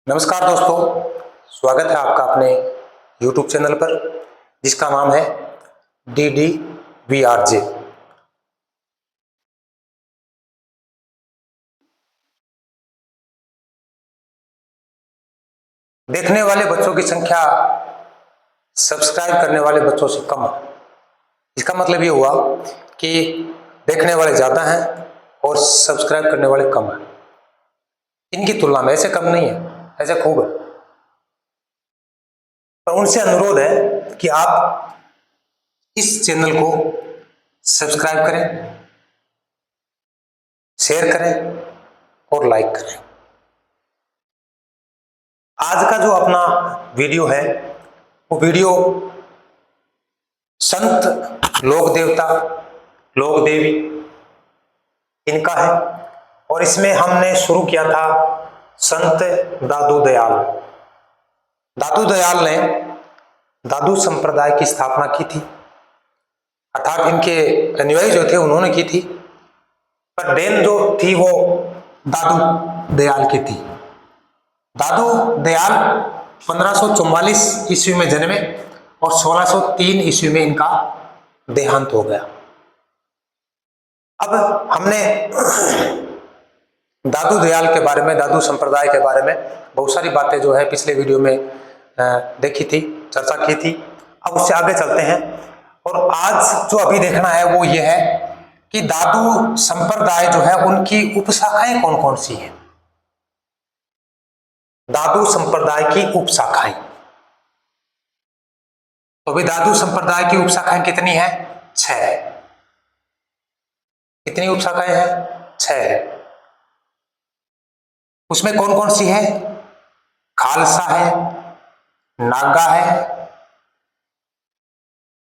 नमस्कार दोस्तों, स्वागत है आपका अपने YouTube चैनल पर जिसका नाम है DDVRJ। देखने वाले बच्चों की संख्या सब्सक्राइब करने वाले बच्चों से कम है। इसका मतलब ये हुआ कि देखने वाले ज़्यादा हैं और सब्सक्राइब करने वाले कम हैं। इनकी तुलना में ऐसे कम नहीं है, ऐसे खूब है। पर उनसे अनुरोध है कि आप इस चैनल को सब्सक्राइब करें, शेयर करें और लाइक करें। आज का जो अपना वीडियो है वो वीडियो संत लोक देवता लोक देवी इनका है और इसमें हमने शुरू किया था संत दादू दयाल। दादू दयाल ने दादू संप्रदाय की स्थापना की थी, अर्थात इनके अनुयायी जो थे उन्होंने की थी, पर देन जो थी वो दादू दयाल की थी। दादू दयाल 1544 ईस्वी में जन्मे और 1603 ईस्वी में इनका देहांत हो गया। अब हमने दादू दयाल के बारे में, दादू संप्रदाय के बारे में बहुत सारी बातें जो है पिछले वीडियो में देखी थी, चर्चा की थी। अब उससे आगे चलते हैं और आज जो अभी देखना है वो ये है कि दादू संप्रदाय जो है उनकी उपशाखाएं कौन कौन सी हैं। दादू संप्रदाय की उपशाखाएं, तो अभी दादू संप्रदाय की उपशाखाएं कितनी है? 6। कितनी उपशाखाएं हैं? 6 है। उसमें कौन कौन सी है? खालसा है, नागा है,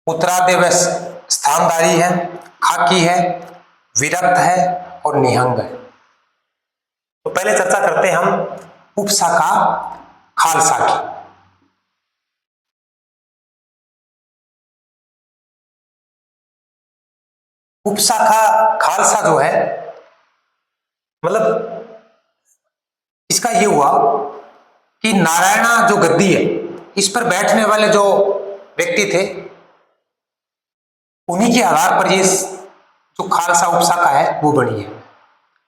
उत्तरादेव स्थानधारी है, खाकी है, विरक्त है और निहंग है। तो पहले चर्चा करते हैं हम उपशाखा खालसा की। उपशाखा खालसा जो है, मतलब इसका ये हुआ कि नारायणा जो गद्दी है इस पर बैठने वाले जो व्यक्ति थे उन्हीं के आधार पर ये जो खालसा उपशाखा है वो बनी है।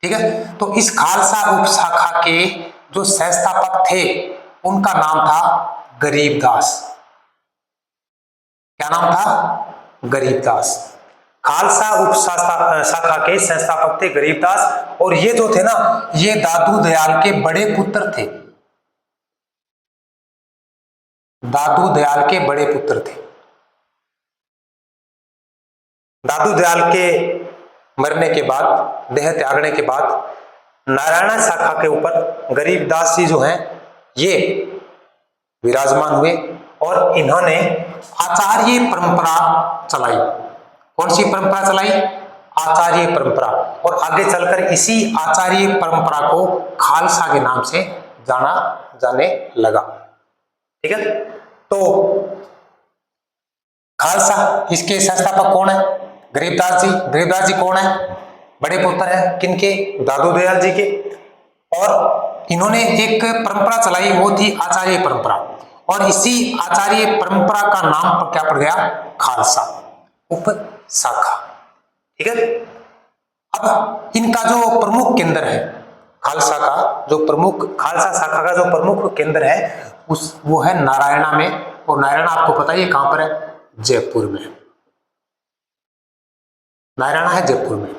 ठीक है, तो इस खालसा उपशाखा के जो संस्थापक थे उनका नाम था गरीबदास। क्या नाम था? गरीबदास। खालसा उपशाखा के संस्थापक थे गरीबदास और ये जो थे ना, ये दादू दयाल के बड़े पुत्र थे। दादू दयाल के बड़े पुत्र थे। दादू दयाल के मरने के बाद, देह त्यागने के बाद नारायणा शाखा के ऊपर गरीबदास जी जो हैं ये विराजमान हुए और इन्होंने आचार्य परंपरा चलाई। कौन सी परंपरा चलाई? आचार्य परंपरा। और आगे चलकर इसी आचार्य परंपरा को खालसा के नाम से जाना जाने लगा। ठीक है, तो खालसा, इसके संस्थापक कौन है? गरीबदास जी। गरीबदास जी कौन है? बड़े पुत्र है किनके? दादू दयाल जी के। और इन्होंने एक परंपरा चलाई, वो थी आचार्य परंपरा, और इसी आचार्य परंपरा का नाम क्या पड़ गया? खालसा उपशाखा। ठीक है, अब इनका जो प्रमुख केंद्र है खालसा का, जो प्रमुख खालसा शाखा का जो प्रमुख केंद्र है वो है नारायणा में। और नारायणा आपको पता ही है कहां पर है? जयपुर में। नारायणा है जयपुर में।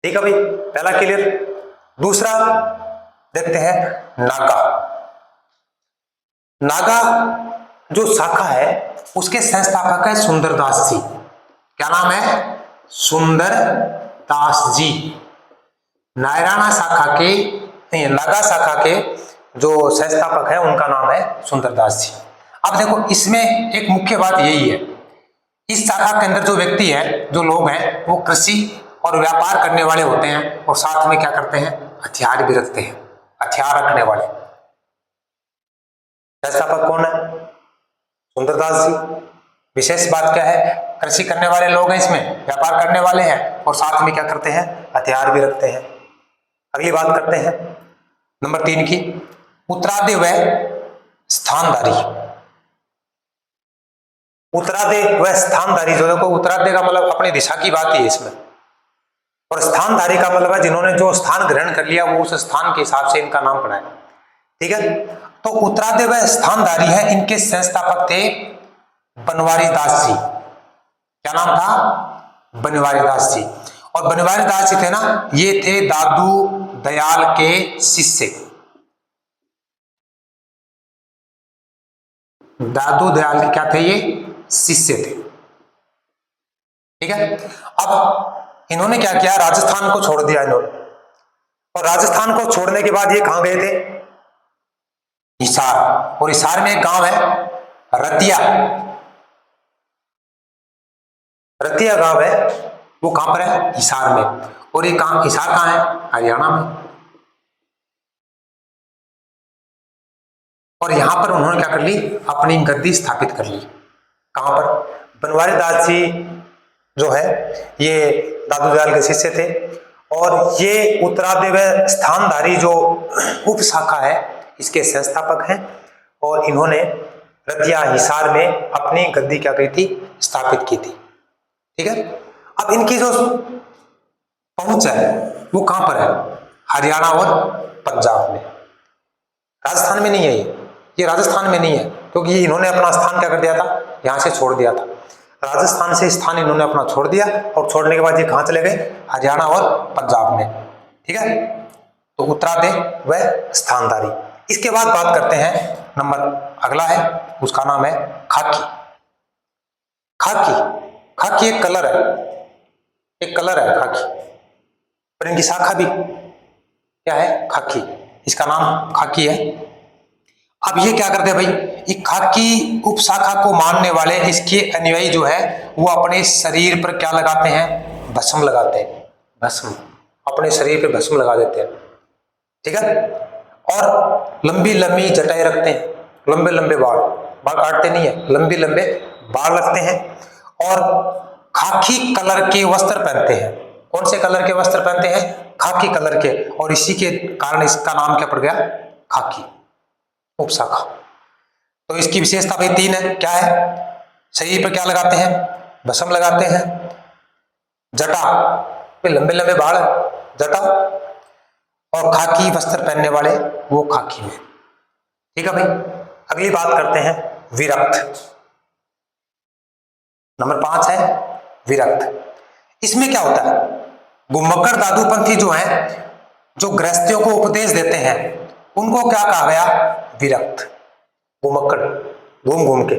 ठीक है भाई, पहला क्लियर। दूसरा देखते हैं नागा। नागा जो शाखा है उसके संस्थापक है सुंदरदास जी। क्या नाम है? सुंदरदास जी। नारायणा शाखा के, नागा शाखा के जो संस्थापक है उनका नाम है सुंदरदास जी। अब देखो, इसमें एक मुख्य बात यही है, इस शाखा के अंदर जो व्यक्ति है, जो लोग हैं, वो कृषि और व्यापार करने वाले होते हैं और साथ में क्या करते हैं? हथियार भी रखते हैं, हथियार रखने वाले। संस्थापक कौन है? सुंदरदास जी। विशेष बात क्या है? कृषि करने वाले लोग हैं, इसमें व्यापार करने वाले हैं और साथ में क्या करते हैं? हथियार भी रखते हैं। अगली बात करते हैं नंबर 3 की उत्तरादे व स्थानधारी। उत्तरादे व स्थानधारी जो देखो, उत्तरादे का मतलब अपनी दिशा की बात ही है इसमें, और स्थानधारी का मतलब है जिन्होंने जो स्थान ग्रहण कर लिया वो उस स्थान के हिसाब से इनका नाम पड़ा है। ठीक है, तो उत्तरादे व स्थानधारी है, इनके संस्थापक थे बनवारी दास जी। क्या नाम था? बनवारी दास जी। और बनवारी दास जी थे ना, ये थे दादू दयाल के शिष्य। दादू दयाल के क्या थे? ये शिष्य थे। ठीक है, अब इन्होंने क्या किया, राजस्थान को छोड़ दिया इन्होंने, और राजस्थान को छोड़ने के बाद ये कहां गए थे? हिसार। और हिसार में एक गांव है रतिया। रतिया गांव है, वो कहां पर है? हिसार में। और ये कहां, हिसार कहां है? हरियाणा में। और यहां पर उन्होंने क्या कर ली? अपनी गद्दी स्थापित कर ली। कहां पर? बनवारी दास जी जो है ये दादू दयाल के शिष्य थे, और ये उत्तरादे व स्थानधारी जो उप शाखा है इसके संस्थापक हैं, और इन्होंने रतिया हिसार में अपनी गद्दी क्या की थी? स्थापित की थी। ठीक है, अब इनकी जो पहुंच है वो कहां पर है? हरियाणा और पंजाब में। राजस्थान में नहीं है ये राजस्थान में नहीं है, क्योंकि तो इन्होंने अपना स्थान क्या कर दिया था? यहां से छोड़ दिया था। राजस्थान से स्थान इन्होंने अपना छोड़ दिया, और छोड़ने के बाद ये कहां चले गए? हरियाणा और पंजाब में। ठीक है, तो उत्तरादे व स्थानधारी। इसके बाद बात करते हैं, नंबर अगला है, उसका नाम है खाकी। खाकी, खाकी एक कलर है, एक कलर है खाकी, और इनकी शाखा भी क्या है? खाकी। इसका नाम खाकी है। अब ये क्या करते हैं भाई? ये खाकी उप शाखा को मानने वाले इसके अनुयायी जो है वो अपने शरीर पर क्या लगाते हैं? भस्म लगाते हैं। भस्म, अपने शरीर पे भस्म लगा देते हैं। ठीक है, और लंबी लंबी जटाएं रखते हैं, लंबे लंबे बाल, बाल काटते नहीं है, लंबे लंबे बाल रखते हैं, और खाकी कलर के वस्त्र पहनते हैं। कौन से कलर के वस्त्र पहनते हैं? खाकी कलर के, और इसी के कारण इसका नाम क्या पड़ गया? खाकी उपशाखा। तो इसकी विशेषता भाई 3 है। क्या है? शरीर पर क्या लगाते हैं? भस्म लगाते हैं, जटा पे लंबे लंबे बाल, जटा, और खाकी वस्त्र पहनने वाले वो खाकी में। ठीक है भाई, अगली बात करते हैं विरक्त। नंबर 5 है विरक्त। इसमें क्या होता है? घुमक्कड़ दादूपंथी जो है, जो गृहस्थियों को उपदेश देते हैं, उनको क्या कहा गया? विरक्त। घुमक्कड़, घूम घूम के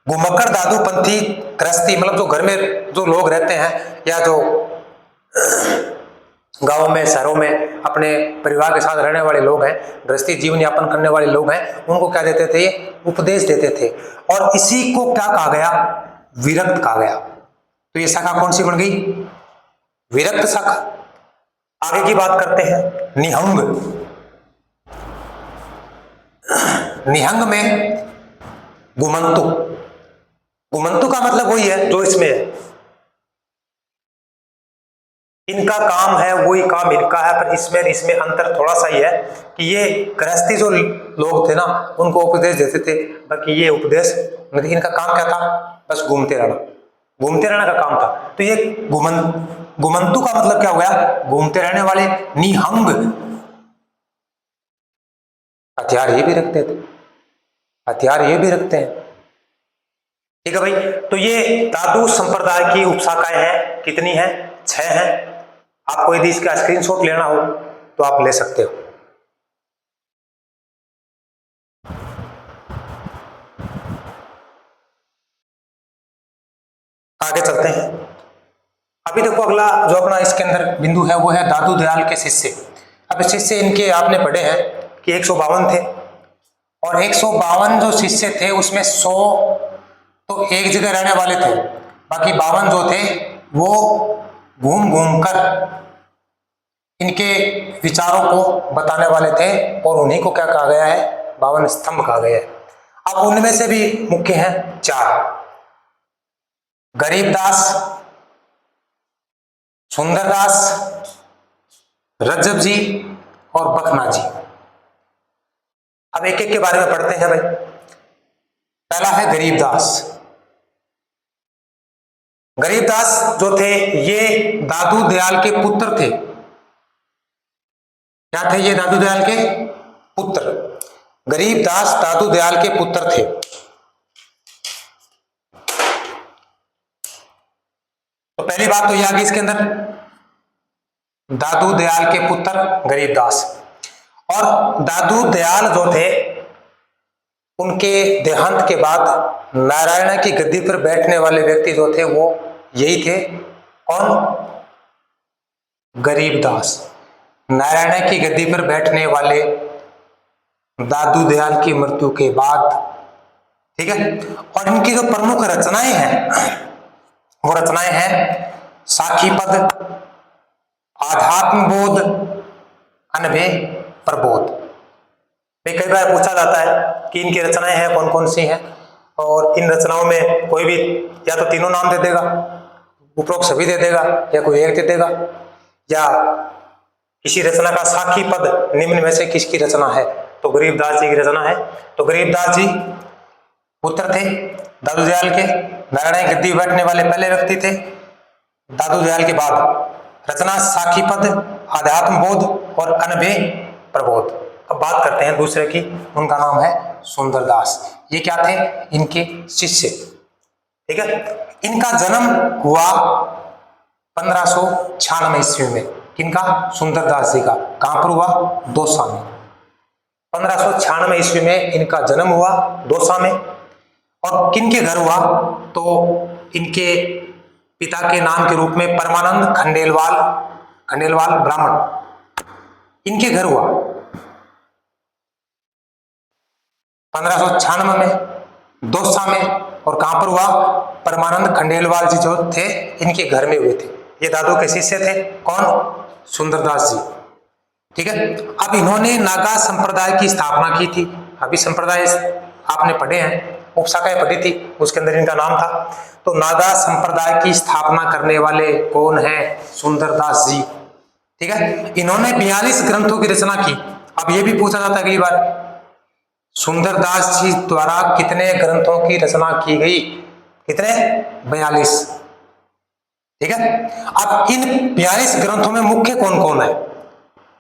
घुमक्कड़ दादूपंथी गृहस्थी, मतलब जो घर में जो लोग रहते हैं, या जो गांवों में शहरों में अपने परिवार के साथ रहने वाले लोग हैं, गृहस्थी जीवन यापन करने वाले लोग हैं, उनको क्या देते थे? उपदेश देते थे, और इसी को क्या कहा गया? विरक्त कहा गया। तो ये शाखा कौन सी बन गई? विरक्त शाखा। आगे की बात करते हैं निहंग। निहंग में गुमंतु। गुमंतु का मतलब वही है जो इसमें है, इनका काम है वही काम इनका है, पर इसमें अंतर थोड़ा सा ही है कि ये गृहस्थी जो लोग थे ना उनको उपदेश देते थे, बाकी ये उपदेश मतलब इनका काम क्या था? बस घूमते रहना, घूमते रहना का काम था। तो ये गुमंतु का मतलब क्या हो गया? घूमते रहने वाले। निहंग, हथियार ये भी रखते थे, हथियार ये भी रखते हैं। ठीक है भाई, तो ये दादू संप्रदाय की उपशाखाएं हैं, कितनी हैं? 6 हैं। आपको यदि इसका स्क्रीनशॉट लेना हो तो आप ले सकते हो। आगे चलते हैं। अभी देखो अगला जो अपना इसके अंदर बिंदु है वो है दादू दयाल के शिष्य। अब शिष्य इनके आपने पढ़े हैं कि 152 थे, और 152 जो शिष्य थे उसमें 100 तो एक जगह रहने वाले थे, बाकी 52 जो थे वो घूम घूम कर इनके विचारों को बताने वाले थे, और उन्हीं को क्या कहा गया है? 52 स्तंभ कहा गया है। अब उनमें से भी मुख्य हैं 4: गरीबदास, सुंदरदास, रज्जब जी और बखना जी। अब एक एक के बारे में पढ़ते हैं भाई। पहला है गरीबदास। गरीबदास जो थे ये दादू दयाल के पुत्र थे। क्या थे ये? दादू दयाल के पुत्र। गरीबदास दादू दयाल के पुत्र थे। तो पहली बात तो ये आ गई इसके अंदर, दादू दयाल के पुत्र गरीबदास। और दादू दयाल जो थे उनके देहांत के बाद नारायण की गद्दी पर बैठने वाले व्यक्ति जो थे वो यही थे। कौन? गरीबदास। नारायण की गद्दी पर बैठने वाले दादू दयाल की मृत्यु के बाद, ठीक है। और इनकी जो प्रमुख रचनाएं हैं वो रचनाएं हैं साखी पद, आध्यात्म बोध, अनभे प्रबोध। कई बार पूछा जाता है कि इनकी रचनाएं हैं कौन कौन सी हैं, और इन रचनाओं में कोई भी या तो तीनों नाम दे देगा, उपरोक्त सभी दे देगा, या कोई एक दे देगा, या किसी रचना का साखी पद निम्न में से किसकी रचना है, तो गरीबदास जी की रचना है। तो गरीबदास जी पुत्र थे दादू दयाल के, नारायण गद्दी बैठने वाले पहले व्यक्ति थे। दादू दयाल के बाद रचना साखी पद, आध्यात्म बोध और अनभे प्रबोध। अब बात करते हैं दूसरे की, उनका नाम है सुंदरदास। ये क्या थे? इनके शिष्य, ठीक है। इनका जन्म हुआ 1596 ईस्वी में। किनका? सुंदरदास जी का। कहां पर हुआ? दौसा में। 1596 ईस्वी में इनका जन्म हुआ दौसा में। और किनके घर हुआ? तो इनके पिता के नाम के रूप में परमानंद खंडेलवाल ब्राह्मण, इनके घर हुआ 1596 में दौसा में। और कहां पर हुआ? परमानंद खंडेलवाल जी जो थे इनके घर में हुए थे। ये दादू के शिष्य थे। कौन? सुंदरदास जी, ठीक है। अब इन्होंने नागा संप्रदाय की स्थापना की थी। अभी संप्रदाय आपने पढ़े हैं, उपशाखाएं पढ़ी थी, उसके अंदर इनका नाम था। तो नागा संप्रदाय की स्थापना करने वाले कौन है? सुंदरदास जी, ठीक है। इन्होंने 42 ग्रंथों की रचना की। अब ये भी पूछा जाता है कई बार, सुंदरदास जी द्वारा कितने ग्रंथों की रचना की गई? कितने? 42, ठीक है। अब इन 42 ग्रंथों में मुख्य कौन कौन है?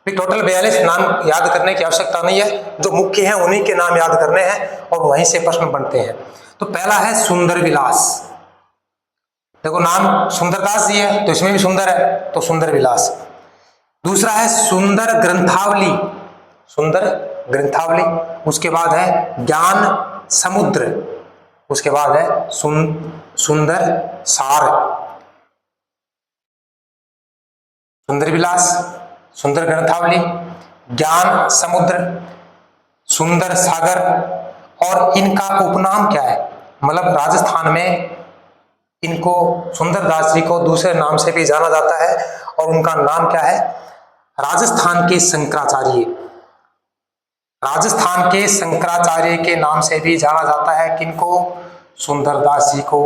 टोटल 42 नाम याद करने की आवश्यकता नहीं है, जो मुख्य हैं उन्हीं के नाम याद करने हैं और वहीं से प्रश्न बनते हैं। तो पहला है सुंदर विलास। देखो नाम सुंदरदास जी है तो इसमें भी सुंदर है, तो सुंदर विलास। दूसरा है सुंदर ग्रंथावली, सुंदर ग्रंथावली। उसके बाद है ज्ञान समुद्र, उसके बाद है सुंदर सार। सुंदर विलास, सुंदर ग्रंथावली, ज्ञान समुद्र, सुंदर सागर। और इनका उपनाम क्या है? मतलब राजस्थान में इनको सुंदरदास जी को दूसरे नाम से भी जाना जाता है, और उनका नाम क्या है? राजस्थान के शंकराचार्य। राजस्थान के शंकराचार्य के नाम से भी जाना जाता है किनको? सुंदरदास जी को।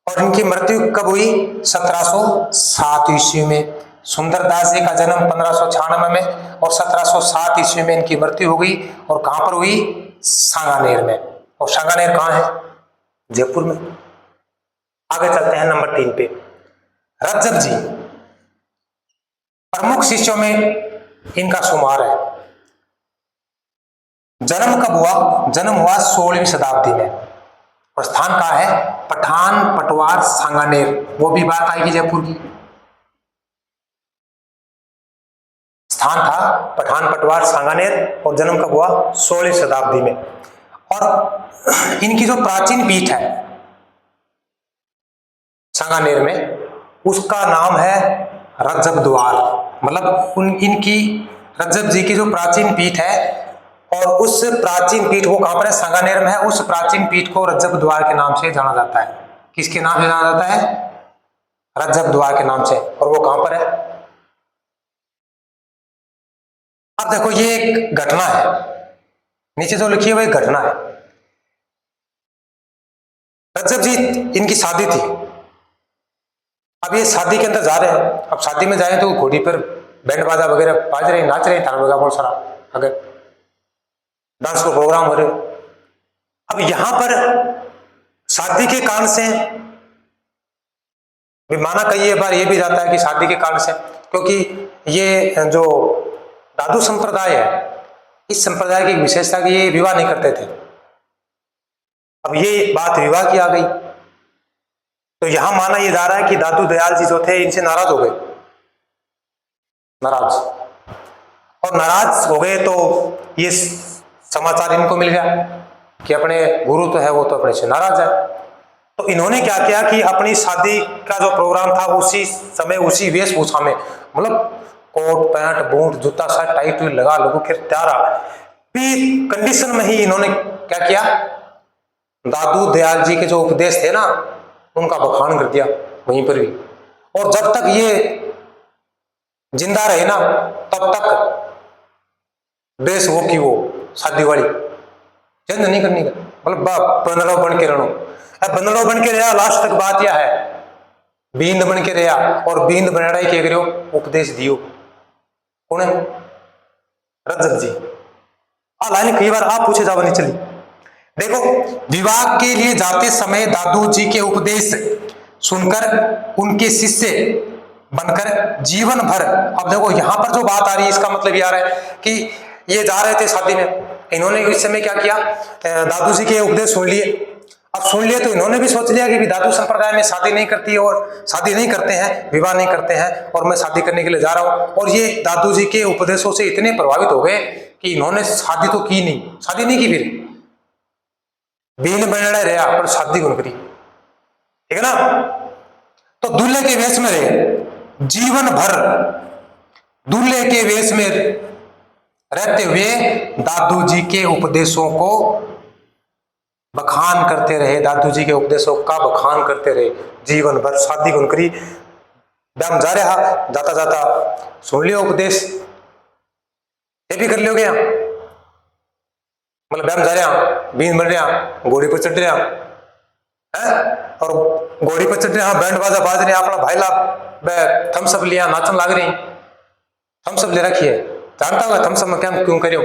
और इनकी मृत्यु कब हुई? 1707 ईस्वी में। सुंदरदास जी का जन्म 1596 में और 1707 ईस्वी में इनकी मृत्यु हो गई। और कहां पर हुई? सांगानेर में। और सांगानेर कहां है? जयपुर में। आगे चलते हैं नंबर 3 पे। रज्जब जी, प्रमुख शिष्यों में इनका शुमार है। जन्म कब हुआ? जन्म हुआ 16वीं शताब्दी में। और स्थान कहां है? पठान पटवार सांगानेर। वो भी बात आएगी जयपुर की। स्थान था पठान पटवार सांगानेर, और जन्म कब हुआ? 16वीं शताब्दी में। और इनकी जो प्राचीन पीठ है सांगानेर में, उसका नाम है रज्जब द्वार। मतलब इनकी रज्जब जी की जो प्राचीन पीठ है, और उस प्राचीन पीठ वो कहां पर है? सांगानेर में है। उस प्राचीन पीठ को रज्जब द्वार के नाम से जाना जाता है। किसके नाम से जाना जाता है? रज्जब द्वार के नाम से। और वो कहां पर है? अब देखो ये एक घटना है, नीचे जो लिखी है वो एक घटना है। रज्जब जी इनकी शादी थी। अब ये शादी के अंदर जा रहे हैं। अब शादी में जाए तो घोड़ी पर बैंड बाजा वगैरह बाज रहे, नाच रहे, तारा बहुत सारा। अगर डांस के प्रोग्राम हो रहे। अब यहां पर शादी के कारण से भी माना कई बार ये भी जाता है कि शादी के कारण से, क्योंकि ये जो दादू संप्रदाय है, इस संप्रदाय की विशेषता कि ये विवाह नहीं करते थे। अब ये बात विवाह की आ गई, तो यहां माना ये जा रहा है कि दादू दयाल जी जो थे इनसे नाराज हो गए, नाराज, और नाराज हो गए तो ये समाचार इनको मिल गया कि अपने गुरु तो है वो तो अपने से नाराज है। तो इन्होंने क्या किया कि अपनी शादी का जो प्रोग्राम था उसी समय उसी वेशभूषा में, मतलब कोट पैंट बूट जूता शर्ट टाई टूई लगा लोगों के त्यारा भी कंडीशन में ही इन्होंने क्या किया, दादू दयाल जी के जो उपदेश थे ना उनका बखान कर दिया वहीं पर भी। और जब तक ये जिंदा रहे ना तब तक ड्रेस वो की वो शादी वाली चेंज नहीं करनी का, मतलब बंदड़ो बन के रहनो, बंदड़ो बन के रहा। लास्ट तक बात यह है बींद बन के रहा, और बींद बनड़ा के करो उपदेश दियो कौन है, रजब जी। लाइन कई बार आप पूछे जावा नहीं चली। देखो विवाह के लिए जाते समय दादू जी के उपदेश सुनकर उनके शिष्य बनकर जीवन भर, अब देखो यहां पर जो बात आ रही है इसका मतलब ये आ रहा है कि ये जा रहे थे शादी में, इन्होंने इस समय क्या किया, दादू जी के उपदेश सुन लिए। अब सुन लिए तो इन्होंने भी सोच लिया कि दादू संप्रदाय में शादी नहीं करती और शादी नहीं करते हैं, विवाह नहीं करते हैं, और मैं शादी करने के लिए जा रहा हूं। और ये दादू जी के उपदेशों से इतने प्रभावित हो गए कि इन्होंने शादी तो की नहीं, शादी नहीं की, फिर बीन बनड़ा रहा पर शादी कौन करी, ठीक है ना। तो दूल्हे के वेश में रहे जीवन भर, दूल्हे के वेश में रहते हुए दादू जी के उपदेशों को बखान करते रहे, दादू जी के उपदेशों का बखान करते रहे जीवन भर, शादी कौन करी। ब्याम जा रहा, जाता जाता सुन लियो उपदेश, ये भी कर लियोगे, मतलब ब्याम जा रहा बीन बन रहा घोड़ी पर चढ़ रहा है, और घोड़ी पर चढ़ रहा बैंड बाजा बाज रहे, अपना भाई ला थम्सअप लिया नाचन लाग रही, थम्सअप ले रखी है, जानता होगा थम्सअप में क्या क्यों करियो,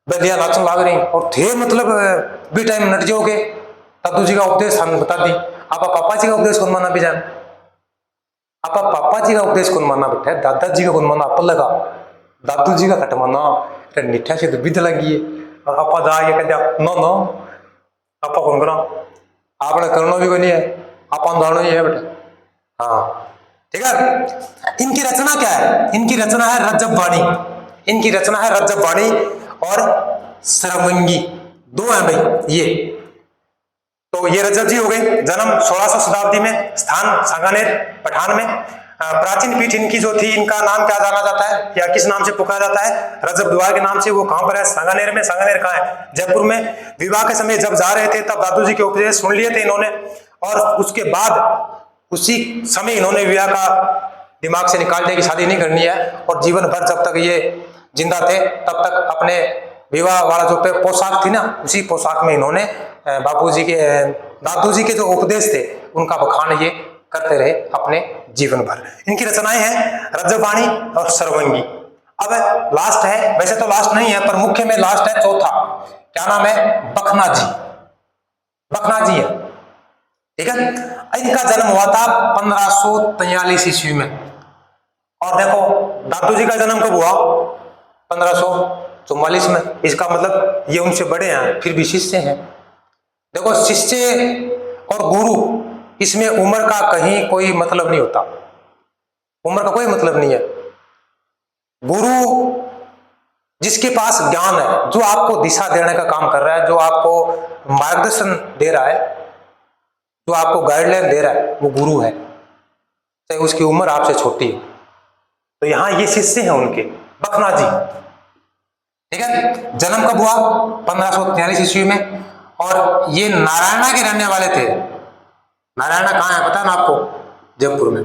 लिया नाचन लाग रही, और थे मतलब भी टाइम नट जाओगे। दादू जी का उपदेश हमें बता दी, आप पापा जी का उपदेश कौन माना भी जान, आप पापा जी का उपदेश कौन माना बैठा है, दादाजी का कौन माना, आप लगा दादू जी का कट माना, निठा से तो विध लगी है, और आपा जाके कहते नो नो आपा कौन करो, आपने करना भी कोई नहीं है, आपा दानो ही है बेटा। हाँ ठीक है। इनकी रचना क्या है, इनकी रचना है रजब वाणी, इनकी रचना है रजब वाणी और सरवंगी, दो हैं भाई ये। तो ये रजब जी हो गए, जन्म 1600 शताब्दी में, स्थान सांगानेर पठान में। प्राचीन पीठ इनकी जो थी, इनका नाम क्या जाना जाता है या किस नाम से पुकारा जाता है, रजब द्वार के नाम से। वो कहां पर है, सांगानेर में। सांगानेर कहां है, जयपुर में। विवाह के समय जब जा रहे थे तब दादू जी के उपदेश सुन लिए थे इन्होंने, और उसके बाद उसी समय इन्होंने विवाह का दिमाग से निकाल दिया कि शादी नहीं करनी है, और जीवन भर जब तक ये जिंदा थे तब तक अपने विवाह वाला जो पोशाक थी ना, उसी पोशाक में इन्होंने बापूजी के दादू जी के जो उपदेश थे उनका बखान ये करते रहे अपने जीवन भर। इनकी रचनाएं हैं रजबवाणी और सरवंगी। अब लास्ट है, वैसे तो लास्ट नहीं है पर मुख्य में लास्ट है, चौथा, क्या नाम है, बखना जी। बखना जी है, ठीक है। इनका जन्म हुआ था 1543 ईस्वी में, और देखो दादू जी का जन्म कब हुआ, 1544 में। इसका मतलब ये उनसे बड़े हैं, फिर भी शिष्य हैं। देखो शिष्य और गुरु, इसमें उम्र का कहीं कोई मतलब नहीं होता, उम्र का कोई मतलब नहीं है। गुरु जिसके पास ज्ञान है, जो आपको दिशा देने का काम कर रहा है, जो आपको मार्गदर्शन दे रहा है, जो आपको गाइडलाइन दे रहा है, वो गुरु है, चाहे उसकी उम्र आपसे छोटी है। तो यहां ये शिष्य हैं उनके, बखना जी, ठीक है। जन्म कब हुआ, 1543 ईस्वी में, और ये नारायणा के रहने वाले थे। नारायणा कहाँ है पता है ना आपको, जयपुर में।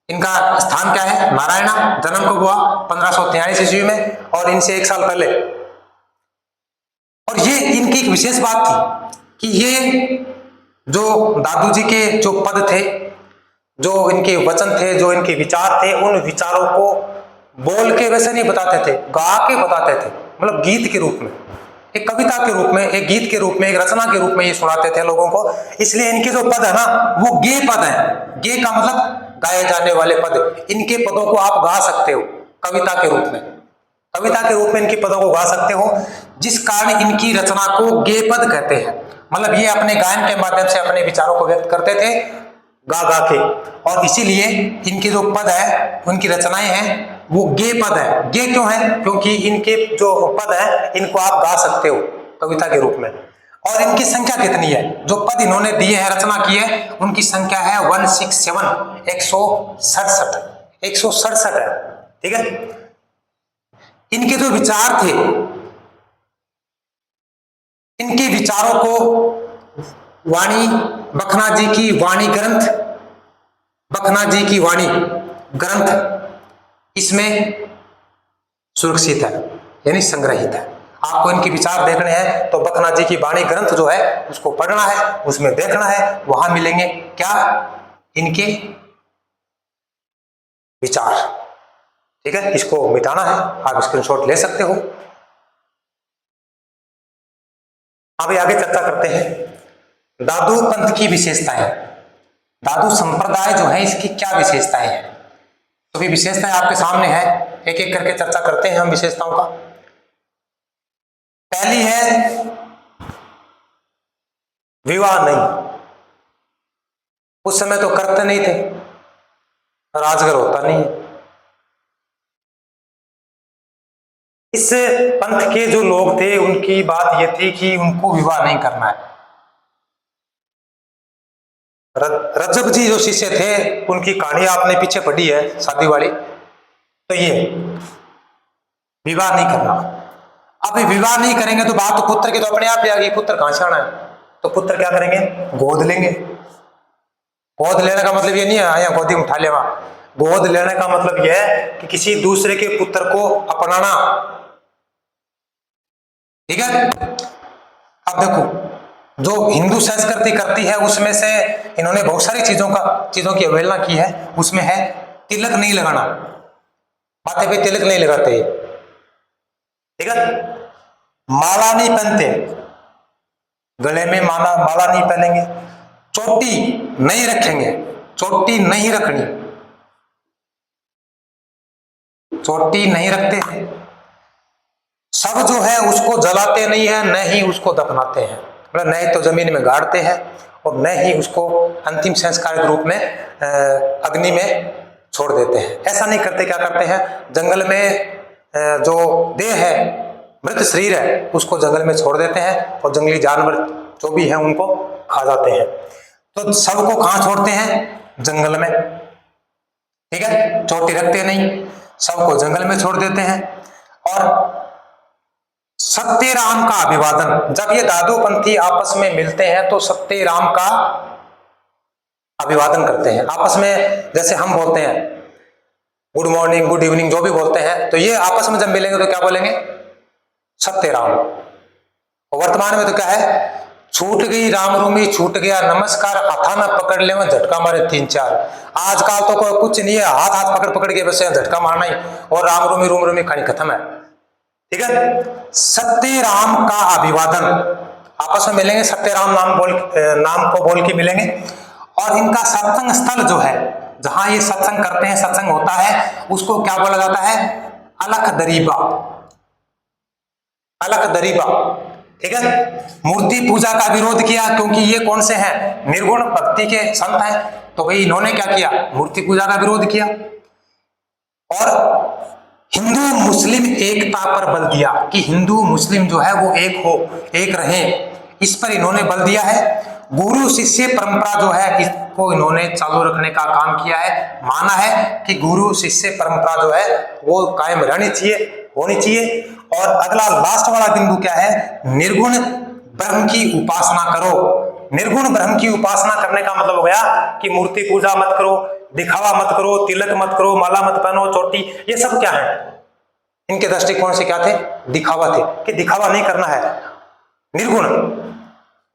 इनका स्थान क्या है, नारायणा। जन्म कब हुआ, 1543 ईस्वी में, और इनसे 1 साल पहले। और ये इनकी एक विशेष बात थी कि ये जो दादू जी के जो पद थे, जो इनके वचन थे, जो इनके विचार थे, उन विचारों को बोल के वैसे नहीं बताते थे, गा के बताते थे, मतलब गीत के रूप में, एक कविता के रूप में, एक गीत के रूप में, एक रचना के रूप में ये सुनाते थे लोगों को। इसलिए इनके जो पद है ना वो गे पद है। गे का मतलब गाए जाने वाले पद। इनके पदों को आप गा सकते हो कविता के रूप में, कविता के रूप में इनके पदों को गा सकते हो, जिस कारण इनकी रचना को गे पद कहते हैं। मतलब ये अपने गायन के माध्यम से अपने विचारों को व्यक्त करते थे गा गा के, और इसीलिए इनके जो पद है, उनकी रचनाएं हैं वो गे पद है। गे क्यों है? क्योंकि इनके जो पद है इनको आप गा सकते हो कविता के रूप में। और इनकी संख्या कितनी है? जो पद इन्होंने दिए हैं, रचना की है, उनकी संख्या है 167, 167, 167 है। ठीक है। इनके जो विचार थे, इनके विचारों को वाणी, बखना जी की वाणी ग्रंथ, बखना जी की वाणी ग्रंथ इसमें सुरक्षित है, यानी संग्रहित है। आपको इनके विचार देखने हैं तो बखना जी की वाणी ग्रंथ जो है उसको पढ़ना है, उसमें देखना है, वहां मिलेंगे क्या? इनके विचार। ठीक है, इसको मिटाना है, आप स्क्रीनशॉट ले सकते हो। अभी आगे चर्चा करते हैं दादू पंथ की विशेषताएं। दादू संप्रदाय जो है इसकी क्या विशेषताएं हैं? तो भी विशेषताएं आपके सामने है, एक एक करके चर्चा करते हैं हम विशेषताओं का। पहली है विवाह नहीं। उस समय तो करते नहीं थे, राजगर होता नहीं है। इस पंथ के जो लोग थे उनकी बात यह थी कि उनको विवाह नहीं करना है। रज्जब जी जो शिष्य थे उनकी कहानी आपने पीछे पढ़ी है शादी वाली, तो ये विवाह नहीं करना। अब विवाह नहीं करेंगे तो बात तो पुत्र की तो अपने आप ही आ गई, पुत्र कहां से आना है? तो पुत्र क्या करेंगे? गोद लेंगे। गोद लेने का मतलब ये नहीं है आया गोदी उठा लेवा। गोद लेने का मतलब यह है कि किसी दूसरे के पुत्र को अपनाना। ठीक है। अब देखो जो हिंदू संस्कृति करती है उसमें से इन्होंने बहुत सारी चीजों की अवहेलना की है। उसमें है तिलक नहीं लगाना, माथे पे तिलक नहीं लगाते। ठीक है। माला नहीं पहनते, गले में माला नहीं पहनेंगे। चोटी नहीं रखेंगे, चोटी नहीं रखनी, चोटी नहीं रखते। सब जो है उसको जलाते नहीं है, न ही उसको दफनाते हैं, मतलब न ही तो जमीन में गाड़ते हैं और न ही उसको अंतिम संस्कार के रूप में अग्नि में छोड़ देते हैं। ऐसा नहीं करते। क्या करते हैं? जंगल में जो देह है, मृत शरीर है, उसको जंगल में छोड़ देते हैं और जंगली जानवर जो भी है उनको खा जाते हैं। तो सबको कहां छोड़ते हैं? जंगल में। ठीक है। चोटी रखते नहीं, सबको जंगल में छोड़ देते हैं। और सत्य राम का अभिवादन, जब ये दादू पंथी आपस में मिलते हैं तो सत्य राम का अभिवादन करते हैं आपस में। जैसे हम बोलते हैं गुड मॉर्निंग, गुड इवनिंग, जो भी बोलते हैं, तो ये आपस में जब मिलेंगे तो क्या बोलेंगे? सत्य राम। और वर्तमान में तो क्या है? छूट गई राम रूमी, छूट गया नमस्कार, हाथा ना पकड़ ले झटका मारे 3-4। आजकल तो कोई कुछ नहीं है, हाथ हाथ पकड़ पकड़ के बस झटका मारना ही और राम रूमी खानी खत्म है। ठीक है। सत्य राम का अभिवादन, आपस में मिलेंगे, सत्य राम नाम को बोल के मिलेंगे। और इनका सत्संग स्थल जो है, जहां ये सत्संग करते हैं, सत्संग होता है, उसको क्या बोला जाता है? अलख दरीबा। अलख दरीबा। ठीक है। मूर्ति पूजा का विरोध किया, क्योंकि ये कौन से हैं? निर्गुण भक्ति के संत हैं। तो भाई इन्होंने क्या किया? मूर्ति पूजा का विरोध किया। और हिंदू मुस्लिम एकता पर बल दिया कि हिंदू मुस्लिम जो है वो एक हो, एक रहे, इस पर इन्होंने बल दिया है। गुरु शिष्य परंपरा जो है इसको इन्होंने चालू रखने का काम किया है। माना है कि गुरु शिष्य परंपरा जो है वो कायम रहनी चाहिए, होनी चाहिए। और अगला लास्ट वाला बिंदु क्या है? निर्गुण ब्रह्म की उपासना करो। निर्गुण ब्रह्म की उपासना करने का मतलब हो गया कि मूर्ति पूजा मत करो, दिखावा मत करो, तिलक मत करो, माला मत पहनो, चोटी, ये सब क्या है? इनके दृष्टिकोण से क्या थे? दिखावा थे, कि दिखावा नहीं करना है। निर्गुण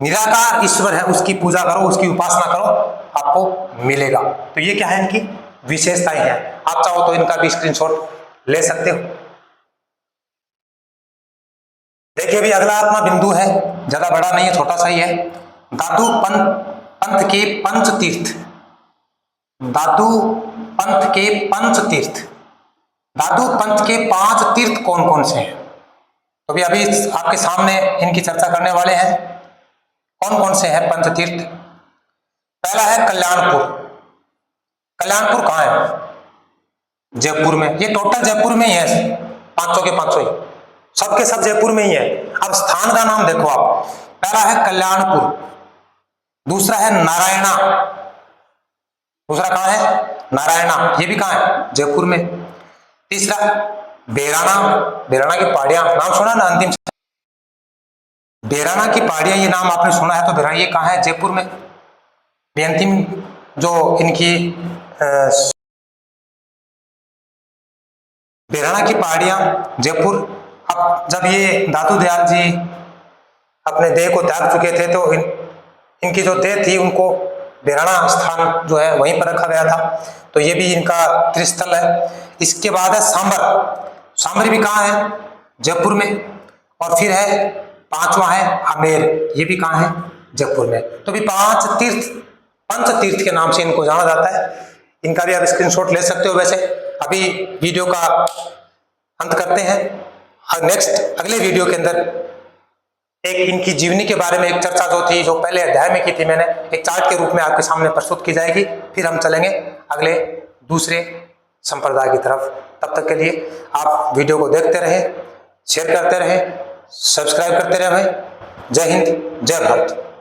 निराकार ईश्वर है, उसकी पूजा करो, उसकी उपासना करो, आपको मिलेगा। तो ये क्या है? इनकी विशेषताएं हैं। आप चाहो तो इनका भी स्क्रीनशॉट ले सकते हो। देखिए अभी अगला आत्मा बिंदु है, ज्यादा बड़ा नहीं है, छोटा सा ही है। दादू पंथ के पंच तीर्थ, दादू पंथ के पंच तीर्थ, दादू पंथ के 5 तीर्थ कौन कौन से हैं? तो अभी आपके सामने इनकी चर्चा करने वाले हैं। कौन कौन से हैं पंच तीर्थ? पहला है कल्याणपुर। कल्याणपुर कहाँ है? जयपुर में। ये टोटल जयपुर में ही है, 500 के 500 ही, सबके सब जयपुर में ही है। अब स्थान का नाम देखो आप, पहला है कल्याणपुर, दूसरा है नारायणा, दूसरा कहाँ है? नारायणा, ये भी कहाँ है? जयपुर में। तीसरा बेराना, बेराना की पहाड़ियां, नाम सुना ना? अंतिम बेराना की पहाड़ियां, ये नाम आपने सुना है तो बेराना, ये कहाँ है? जयपुर में। अंतिम जो इनकी बेराना की पहाड़ियां जयपुर। अब जब ये दादू दयाल जी अपने देह को त्याग चुके थे तो इनकी जो देह थी उनको बेराना स्थान जो है वहीं पर रखा गया था, तो ये भी इनका त्रिस्थल है। इसके बाद है सांबर, सांबर भी कहाँ है? जयपुर में। और फिर है 5वां है आमेर, ये भी कहाँ है? जयपुर में। तो भी 5 तीर्थ, पंच तीर्थ के नाम से इनको जाना जाता है। इनका भी आप स्क्रीनशॉट ले सकते हो। वैसे अभी वीडियो का अंत करते हैं और नेक्स्ट अगले वीडियो के अंदर एक इनकी जीवनी के बारे में एक चर्चा जो थी, जो पहले अध्याय में की थी मैंने, एक चार्ट के रूप में आपके सामने प्रस्तुत की जाएगी। फिर हम चलेंगे अगले दूसरे संप्रदाय की तरफ। तब तक के लिए आप वीडियो को देखते रहें, शेयर करते रहें, सब्सक्राइब करते रहें। जय हिंद, जय भारत।